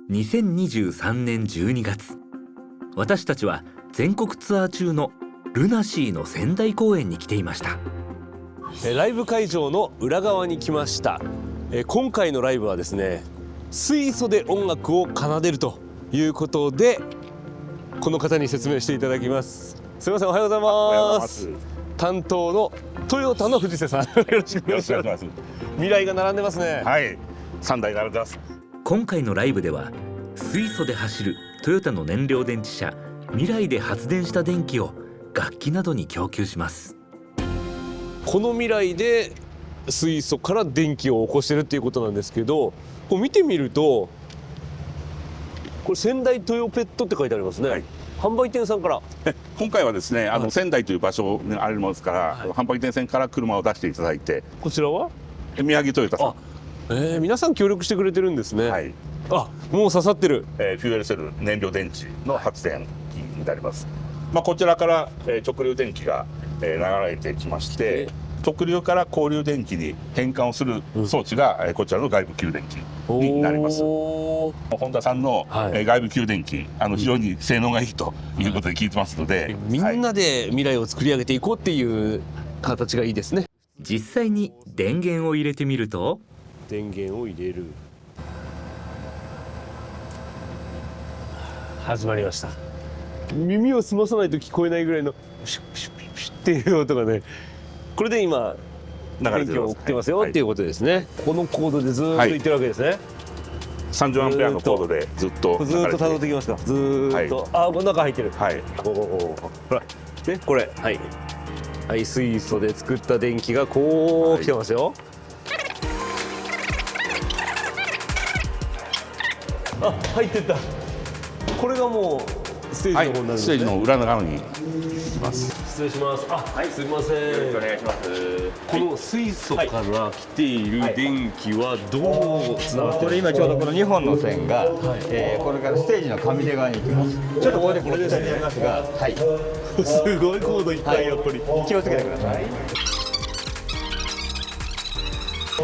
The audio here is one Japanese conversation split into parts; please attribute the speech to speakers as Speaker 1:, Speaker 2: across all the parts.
Speaker 1: 2023年12月、私たちは全国ツアー中のルナシーの仙台公演に来ていました。
Speaker 2: ライブ会場の裏側に来ました。今回のライブはですね、水素で音楽を奏でるということで、この方に説明していただきます。すみません、おはようございます。担当のトヨタの藤瀬さん、よろしくお願いします。未来が並んでますね。
Speaker 3: はい、3台並んでます。
Speaker 1: 今回のライブでは水素で走るトヨタの燃料電池車未来で発電した電気を楽器などに供給します。
Speaker 2: この未来で水素から電気を起こしてるっていうことなんですけど、こう見てみるとこれ仙台トヨペットって書いてありますね。はい、販売店さんから
Speaker 3: 今回はですね、仙台という場所にありますから、はい、販売店さんから車を出していただいて。こちらは宮城トヨタさん。
Speaker 2: 皆さん協力してくれてるんですね。
Speaker 3: はい、
Speaker 2: もう刺さってる。
Speaker 3: フューエルセル燃料電池の発電機になります。こちらから、直流電気が、流れてきまして、直流から交流電気に変換をする装置が、こちらの外部給電機になります。ホンダさんの、外部給電機、非常に性能がいいということで聞いてますので、
Speaker 2: みんなで未来を作り上げていこうっていう形がいいですね。
Speaker 1: 実際に電源を入れてみると、
Speaker 2: 電源を入れる。始まりました。耳を澄まさないと聞こえないぐらいのシュッシュッシュッっていう音がね、これで今電気を送ってますよっていうことですね。このコードでずっといってるわけですね。
Speaker 3: 30アンペアのコードでずっと
Speaker 2: 辿ってきますか。ずっと、この中入ってる。はい。ほら、ね、これ、はい、水素で作った電気がこう来てますよ。入ってった。これがもうステージの方になるんですね。
Speaker 3: ステージの裏側に行きます。
Speaker 2: 失礼します。すみません。よろしくお願いします。この水素から来ている電気はどうつながってる？
Speaker 4: これ今ちょうどこの2本の線が、これからステージの上手側に行きます。ちょっとここでこれですね。やりますが、
Speaker 2: すごいコードいっぱいやっぱり。
Speaker 4: 気をつけてください。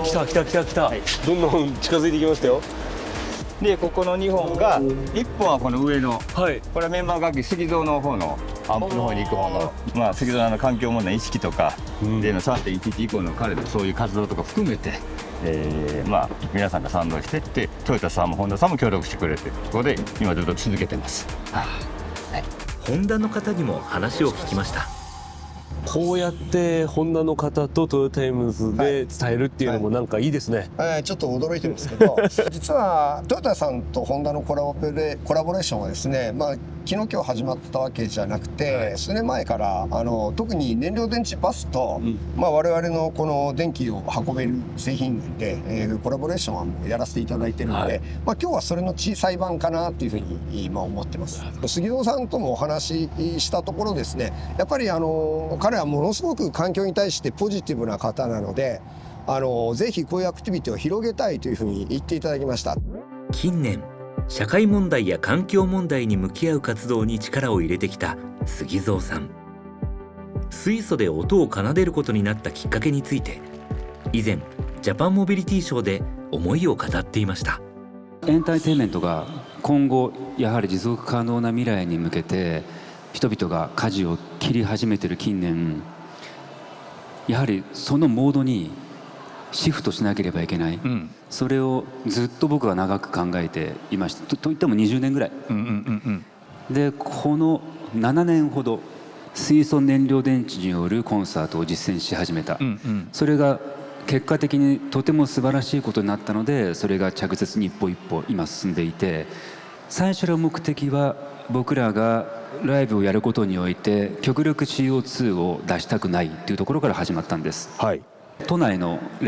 Speaker 2: 来た。どんどん近づいてきましたよ。
Speaker 4: でここの2本が、1本はこの上の、これはメンバー楽器杉蔵の方のアンプの方に行く方の、杉蔵の環境問題意識とかでの 3.11 以降の彼のそういう活動とか含めて、皆さんが賛同してってトヨタさんもホンダさんも協力してくれて、ここで今ずっと続けてます。
Speaker 1: ホンダの方にも話を聞きました。
Speaker 2: こうやってホンダの方とトヨタイムズで伝えるっていうのもなんかいいですね。
Speaker 5: ちょっと驚いてるんですけど実はトヨタさんとホンダのコラボレーションはですね、昨日今日始まったわけじゃなくて、数年前から特に燃料電池バスと、我々のこの電気を運べる製品で、コラボレーションはもうやらせていただいてるので、今日はそれの小さい版かなっていうふうに今思ってます。杉蔵さんともお話ししたところですね、やっぱり彼はものすごく環境に対してポジティブな方なので、ぜひこういうアクティビティを広げたいというふうに言っていただきました。
Speaker 1: 近年社会問題や環境問題に向き合う活動に力を入れてきた杉蔵さん。水素で音を奏でることになったきっかけについて、以前ジャパンモビリティショーで思いを語っていました。
Speaker 6: エンターテインメントが今後やはり持続可能な未来に向けて人々が舵を切り始めている近年、やはりそのモードにシフトしなければいけない、それをずっと僕は長く考えていました。といっても20年ぐらい、でこの7年ほど水素燃料電池によるコンサートを実践し始めた、それが結果的にとても素晴らしいことになったので、それが着実に一歩一歩今進んでいて、最初の目的は僕らがライブをやることにおいて極力 CO2 を出したくないというところから始まったんです。都内のリ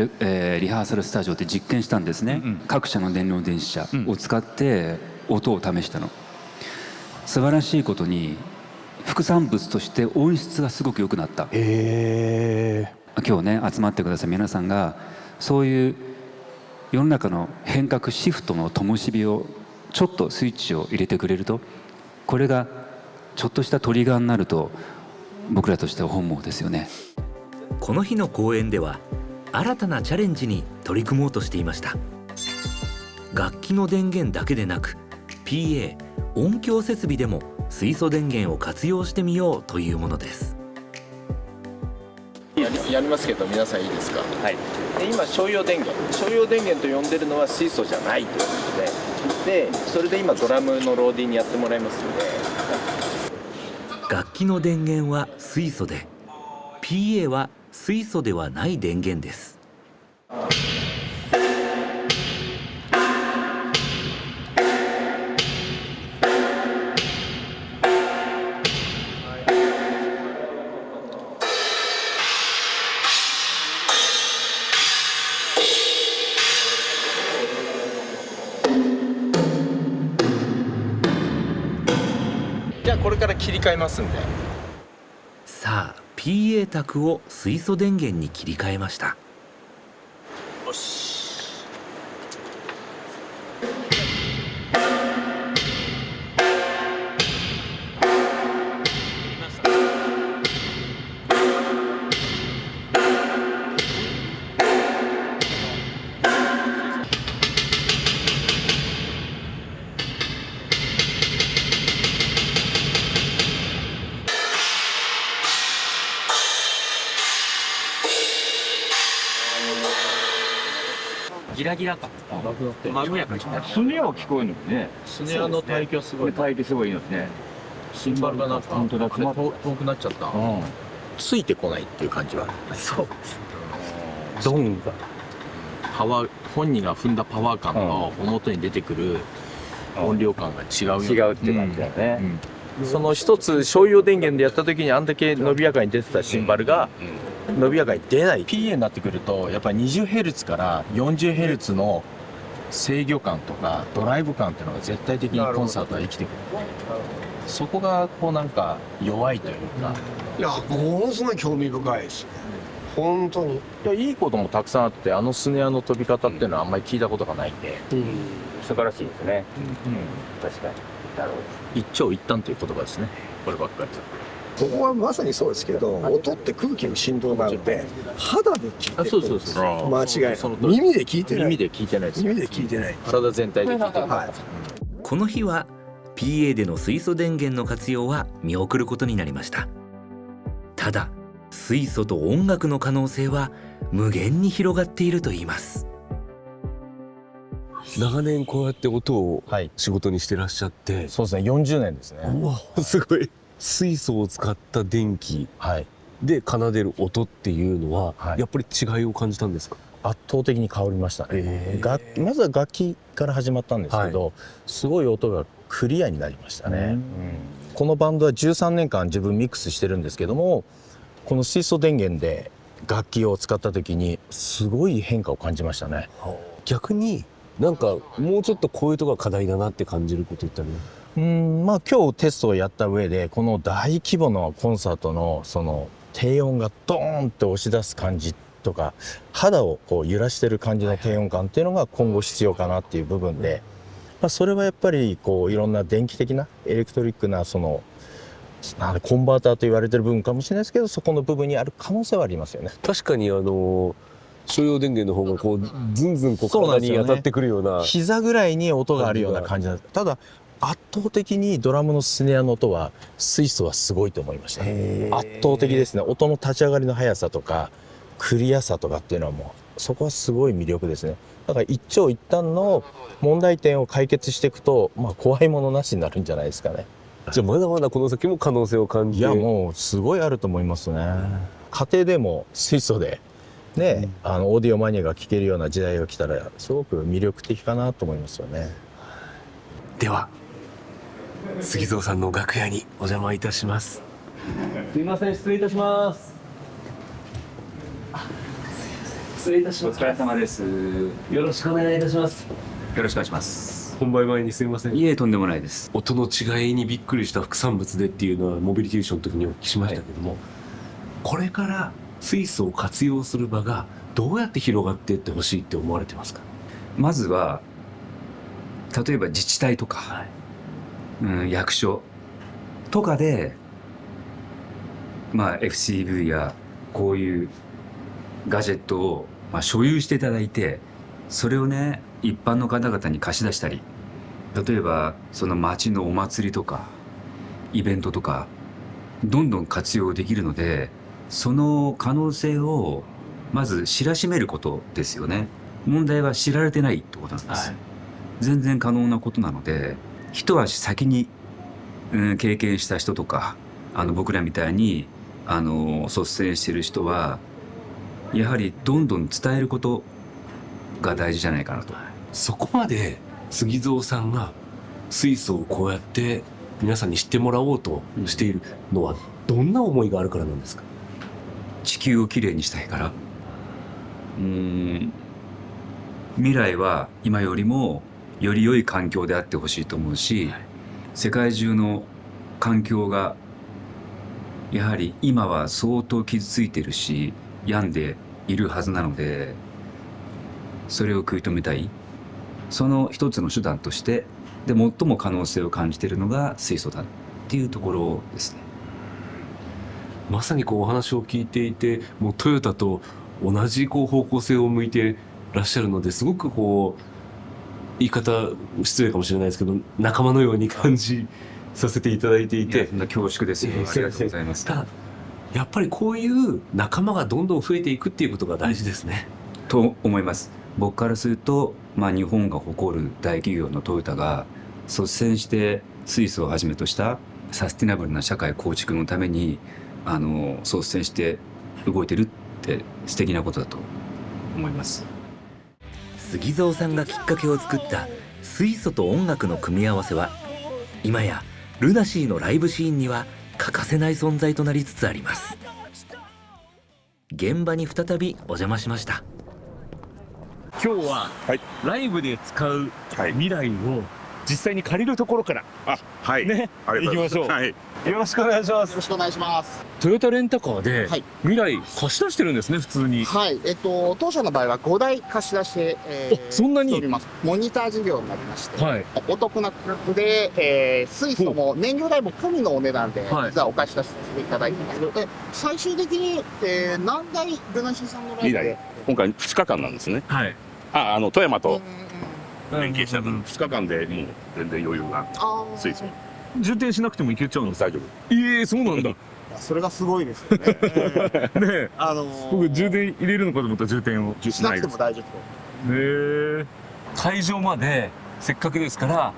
Speaker 6: ハーサルスタジオで実験したんですね。各社の燃料電池車を使って音を試したの。素晴らしいことに副産物として音質がすごく良くなった。今日ね集まってくださる皆さんがそういう世の中の変革シフトの灯火をちょっとスイッチを入れてくれると、これがちょっとしたトリガーになると僕らとしては本望ですよね。
Speaker 1: この日の公演では新たなチャレンジに取り組もうとしていました。楽器の電源だけでなく PA 音響設備でも水素電源を活用してみようというものです。
Speaker 7: やりますけど皆さんいいですか。はい。で今商用電源と呼んでるのは水素じゃないということで、それで今ドラムのローディーにやってもらいますので。
Speaker 1: 楽器の電源は水素で、PA は水素ではない電源です。
Speaker 7: じゃあこれから切り替えますんで。
Speaker 1: さあ PA 卓を水素電源に切り替えました。
Speaker 7: よし。
Speaker 8: ギラギラか。まろやかになる。
Speaker 4: スネアは聞こえるのね。
Speaker 7: スネアの帯域はすごい。
Speaker 4: 帯域すごいのね。
Speaker 7: シンバルがなんか
Speaker 4: 本当だ。
Speaker 7: 遠くなっちゃった。ついてこないっていう感じは。
Speaker 8: そう。
Speaker 2: ドンが
Speaker 7: 本人が踏んだパワー感の表に出てくる音量感が違うよ。
Speaker 4: 違うって感じだよね。
Speaker 7: その一つ商用電源でやった時にあんだけ伸びやかに出てたシンバルが伸びやかに出ない。PA になってくるとやっぱり 20Hz から 40Hz の制御感とかドライブ感っていうのが絶対的にコンサートは生きてくる。そこがこうなんか弱いというか。
Speaker 5: いやものすごい興味深いですね。本当に。
Speaker 7: いやいいこともたくさんあって、あのスネアの飛び方っていうのはあんまり聞いたことがないんで、
Speaker 4: 素晴らしいですね。確かに。なるほど。
Speaker 7: 一長一短という言葉ですね。こればっかり。
Speaker 5: ここはまさにそうですけど、音って空気の振動なので肌で聞いてる。
Speaker 7: そうそうそう。
Speaker 5: 間違いない。
Speaker 7: その通り。
Speaker 5: 耳で聞いてない。
Speaker 7: 耳で聞いてないです。
Speaker 5: 耳で聞いてない。
Speaker 7: 体全体で聞いてる。
Speaker 5: はい。
Speaker 1: この日は PA での水素電源の活用は見送ることになりました。ただ水素と音楽の可能性は無限に広がっているといいます。
Speaker 2: 長年こうやって音を仕事にしてらっしゃって、
Speaker 7: そうですね。40年ですね。
Speaker 2: うわすごい。水素を使った電気で奏でる音っていうのは、やっぱり違いを感じたんですか？
Speaker 7: 圧倒的に変わりましたね。まずは楽器から始まったんですけど、すごい音がクリアになりましたね。このバンドは13年間自分ミックスしてるんですけども、この水素電源で楽器を使った時にすごい変化を感じましたね。
Speaker 2: 逆になんかもうちょっとこういうとこが課題だなって感じることってあるの？
Speaker 7: まあ今日テストをやった上でこの大規模なコンサートのその低音がドーンって押し出す感じとか肌をこう揺らしてる感じの低音感っていうのが今後必要かなっていう部分で、それはやっぱりこういろんな電気的なエレクトリックなそのコンバーターと言われてる部分かもしれないですけど、そこの部分にある可能性はありますよね。
Speaker 2: 確かに商用電源の方がこうズンズンこう体に当たってくるような、
Speaker 7: 膝ぐらいに音があるような感じだ。ただ圧倒的にドラムのスネアの音は水素はすごいと思いました。圧倒的ですね。音の立ち上がりの速さとかクリアさとかっていうのはもうそこはすごい魅力ですね。だから一長一短の問題点を解決していくと、怖いものなしになるんじゃないですかね。
Speaker 2: じゃあまだまだこの先も可能性を感じて。
Speaker 7: いやもうすごいあると思いますね。家庭でも水素でね、オーディオマニアが聴けるような時代が来たらすごく魅力的かなと思いますよね。
Speaker 2: では杉蔵さんの楽屋にお邪魔いたします。すいません、失礼いたします。失礼いたします。
Speaker 8: お疲れ様です。
Speaker 2: よろしくお願いいたします。
Speaker 8: よろしくお願いします。
Speaker 2: 本番前にすいません。
Speaker 6: いえ、とんでもないです。
Speaker 2: 音の違いにびっくりした副産物でっていうのはモビリティションの時にお聞きしましたけども、これから水素を活用する場がどうやって広がっていってほしいって思われてますか？
Speaker 6: まずは例えば自治体とか、役所とかで、FCV やこういうガジェットを所有していただいて、それをね一般の方々に貸し出したり、例えばその町のお祭りとかイベントとかどんどん活用できるので、その可能性をまず知らしめることですよね。問題は知られてないってことなんです、全然可能なことなので、一足先に、経験した人とか僕らみたいに率先してる人はやはりどんどん伝えることが大事じゃないかなと。
Speaker 2: そこまで杉蔵さんが水素をこうやって皆さんに知ってもらおうとしているのはどんな思いがあるからなんですか？
Speaker 6: 地球をきれいにしたいから。未来は今よりもより良い環境であってほしいと思うし、世界中の環境がやはり今は相当傷ついてるし病んでいるはずなので、それを食い止めたい。その一つの手段としてで最も可能性を感じているのが水素だっていうところですね。
Speaker 2: まさにこうお話を聞いていて、もうトヨタと同じこう方向性を向いてらっしゃるので、すごくこう言い方失礼かもしれないですけど仲間のように感じさせていただいていて、
Speaker 6: そんな恐縮ですよ。ありがとうございます。
Speaker 2: ただやっぱりこういう仲間がどんどん増えていくっていうことが大事ですね。
Speaker 6: と思います。僕からすると、日本が誇る大企業のトヨタが率先して水素をはじめとしたサスティナブルな社会構築のために率先して動いてるって素敵なことだと思います。
Speaker 1: 杉蔵さんがきっかけを作った水素と音楽の組み合わせは今やルナシーのライブシーンには欠かせない存在となりつつあります。現場に再びお邪魔しました。
Speaker 2: 今日はライブで使う未来を実際に借りるところからね、行きましょう。よろしくお願いします。
Speaker 9: よろしくお願いします。
Speaker 2: トヨタレンタカーで未来貸し出してるんですね、普通に。
Speaker 9: はい、当社の場合は5台貸し出して、
Speaker 2: そんなに
Speaker 9: しております。モニター事業になりまして、お得な価格で、水素も燃料代も込みのお値段で、実はお貸し出しさせていただいてますので、最終的に、何台ルナシーさんのライブで
Speaker 3: 今回2日間なんですね。富山と連携した分2日間でもう全然余裕が水素
Speaker 2: 充電しなくてもいけちゃうんですか？
Speaker 3: 大丈夫。
Speaker 2: そうなんだ。
Speaker 9: それがすごいですよね。
Speaker 2: ね、僕充電入れるのかと思ったら充電を
Speaker 9: しなくても大丈夫。
Speaker 2: 会場までせっかくですから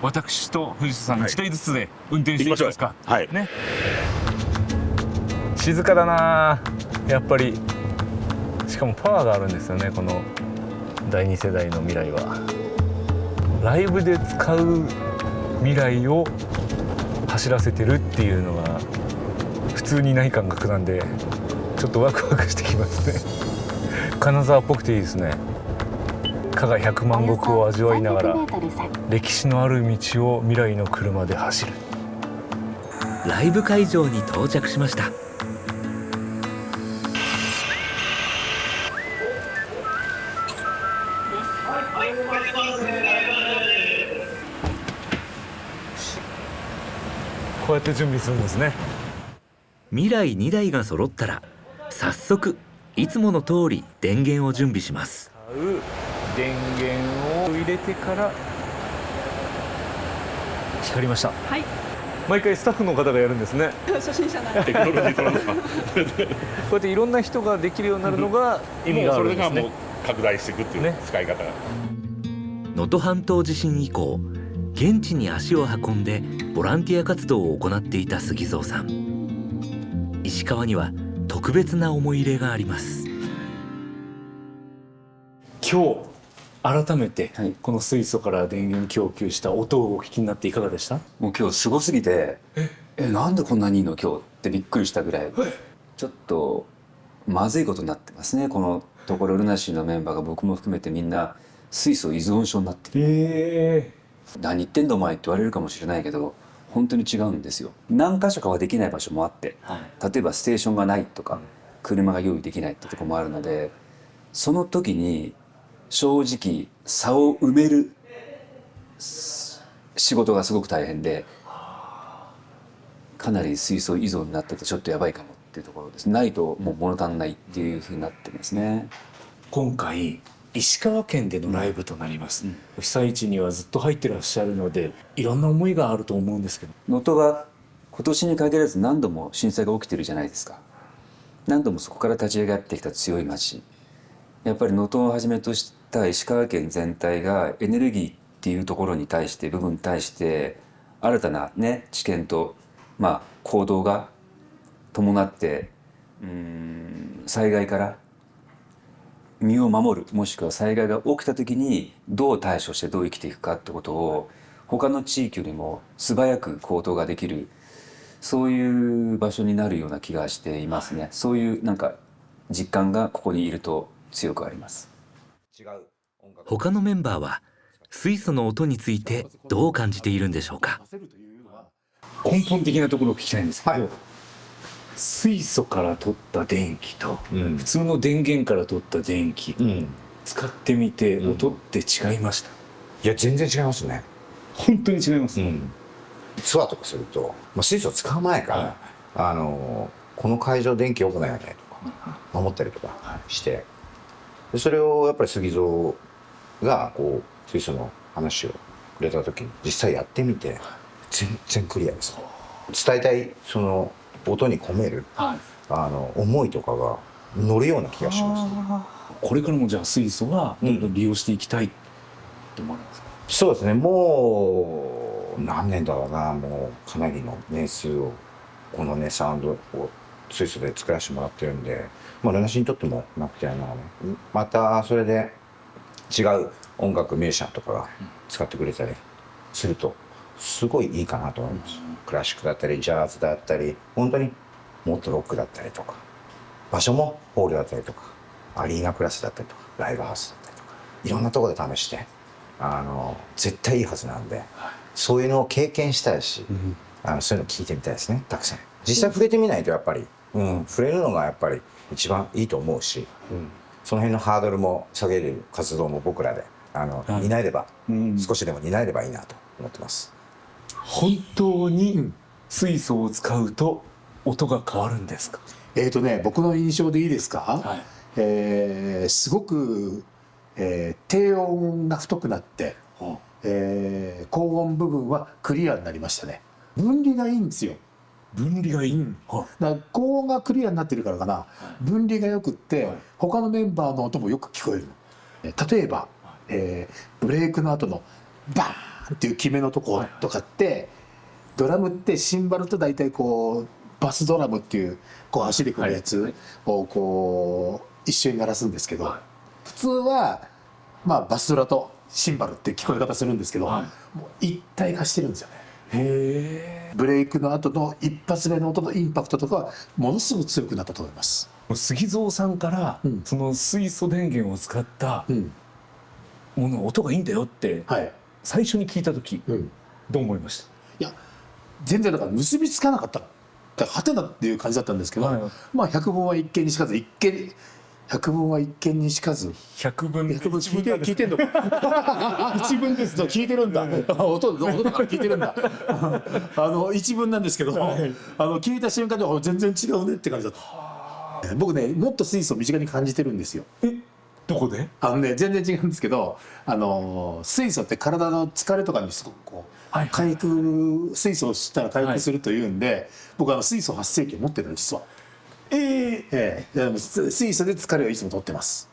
Speaker 2: 私と藤田さん1台ずつで運転していきますか。ね。静かだな、やっぱり。しかもパワーがあるんですよね、この第2世代の未来は。ライブで使う未来を走らせてるっていうのが普通にない感覚なんで、ちょっとワクワクしてきますね。金沢っぽくていいですね。加賀百万石を味わいながら歴史のある道を未来の車で走る。
Speaker 1: ライブ会場に到着しました。
Speaker 2: こうやって準備するんですね。
Speaker 1: 未来2台が揃ったら早速いつもの通り電源を準備します。
Speaker 2: 電源を入れてから光りました。
Speaker 10: はい。
Speaker 2: 毎回スタッフの方がやるんですね。
Speaker 10: 初心者なんで。
Speaker 3: テクノロジートランスファ
Speaker 2: こうやっていろんな人ができるようになるのが意味があるんですね。
Speaker 3: それがもう拡大していくっていう使い方が。
Speaker 1: 能登半島地震以降現地に足を運んでボランティア活動を行っていた杉蔵さん。石川には特別な思い入れがあります。
Speaker 2: 今日改めてこの水素から電源供給した音をお聞きになっていかがでした？
Speaker 6: もう今日すごすぎてなんでこんなにいいの今日ってびっくりしたぐらい、ちょっとまずいことになってますね。このところルナシーのメンバーが僕も含めてみんな水素依存症になってる。何言ってんだお前って言われるかもしれないけど本当に違うんですよ。何箇所かはできない場所もあって、例えばステーションがないとか車が用意できないってとこもあるので、その時に正直差を埋める仕事がすごく大変で、かなり水素依存になっててちょっとやばいかもっていうところです。ないともう物足んないっていうふうになってますね。
Speaker 2: 今回
Speaker 10: 石川県でのライブとなります、被災地にはずっと入ってらっしゃるのでいろんな思いがあると思うんですけど、
Speaker 6: 能登は今年に限らず何度も震災が起きてるじゃないですか。何度もそこから立ち上がってきた強い町、やっぱり能登をはじめとした石川県全体がエネルギーっていうところに対して部分に対して新たなね知見と行動が伴って災害から身を守る、もしくは災害が起きた時にどう対処してどう生きていくかってことを他の地域よりも素早く行動ができる、そういう場所になるような気がしていますね。そういうなんか実感がここにいると強くあります。
Speaker 1: 他のメンバーは水素の音についてどう感じているんでしょうか。
Speaker 10: 根本的なところを聞きたいんですけど、水素から取った電気と、普通の電源から取った電気、使ってみて音って違いました？
Speaker 11: いや全然違いますね。
Speaker 10: 本当に違います。
Speaker 11: ツアーとかすると、水素使う前から、この会場電気良くないよねとか守ったりとかして、でそれをやっぱり杉蔵がこう水素の話をくれた時に実際やってみて全然クリアです。伝えたいその音に込める、思いとかが乗るような気がします。
Speaker 10: これからもじゃあ水素はどんどん利用していきたいと思いますか？
Speaker 11: そうですね。もう何年だろうな、もうかなりの年数をこのねサウンドを水素で作らせてもらってるんで、ルナシーにとってもなくてはならない。またそれで違う音楽ミュージシャンとかが使ってくれたりするとすごいいいかなと思います。クラシックだったりジャズだったり、本当にもっとロックだったりとか、場所もホールだったりとかアリーナクラスだったりとかライブハウスだったりとか、いろんなところで試して絶対いいはずなんで、そういうのを経験したいし、そういうの聞いてみたいですね。たくさん実際触れてみないとやっぱり、触れるのがやっぱり一番いいと思うし、その辺のハードルも下げる活動も僕らで担えれば、少しでも担えればいいなと思ってます。
Speaker 10: 本当に水素を使うと音が変わるんですか？
Speaker 12: 僕の印象でいいですか？すごく、低音が太くなって、高音部分はクリアになりましたね。分離がいいんですよ。
Speaker 10: 分離がいい、
Speaker 12: だから高音がクリアになってるからかな、分離がよくって、他のメンバーの音もよく聞こえる。例えば、ブレイクの後のバーンっていう決めのとことかって、ドラムってシンバルと大体こうバスドラムっていうこう走りくるやつをこう一緒に鳴らすんですけど、普通はバスドラとシンバルって聞こえ方するんですけど、もう一体化してるんですよね。ブレイクの後の一発目の音のインパクトとかはものすごく強くなったと思います。
Speaker 10: 杉蔵さんから、その水素電源を使ったもの、音がいいんだよって、最初に聞いた時、どう思いました？
Speaker 12: いや全然だから結びつかなかった。だからハテナっていう感じだったんですけど、百聞は一見にしかず、百聞は一見にしかず、
Speaker 10: 百聞
Speaker 12: 聞いてんのか一文ですと聞いてるんだ音だから聞いてるんだ一文なんですけど、聞いた瞬間で全然違うねって感じだった。僕ねもっと水素を身近に感じてるんですよ。
Speaker 10: どこで？
Speaker 12: 全然違うんですけど、水素って体の疲れとかにすごくこう回復、水素を吸ったら回復するというんで、僕水素発生器を持ってるの実は。水素で疲れをいつも取ってます。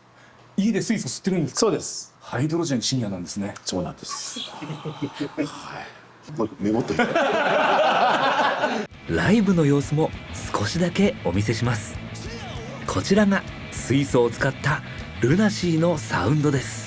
Speaker 10: 家で水素吸ってるんですか？
Speaker 12: そうです。
Speaker 10: ハイドロジェン深夜なんですね。
Speaker 12: そうなんです。メモっといて。
Speaker 1: ライブの様子も少しだけお見せします。こちらが水素を使ったルナシーのサウンドです。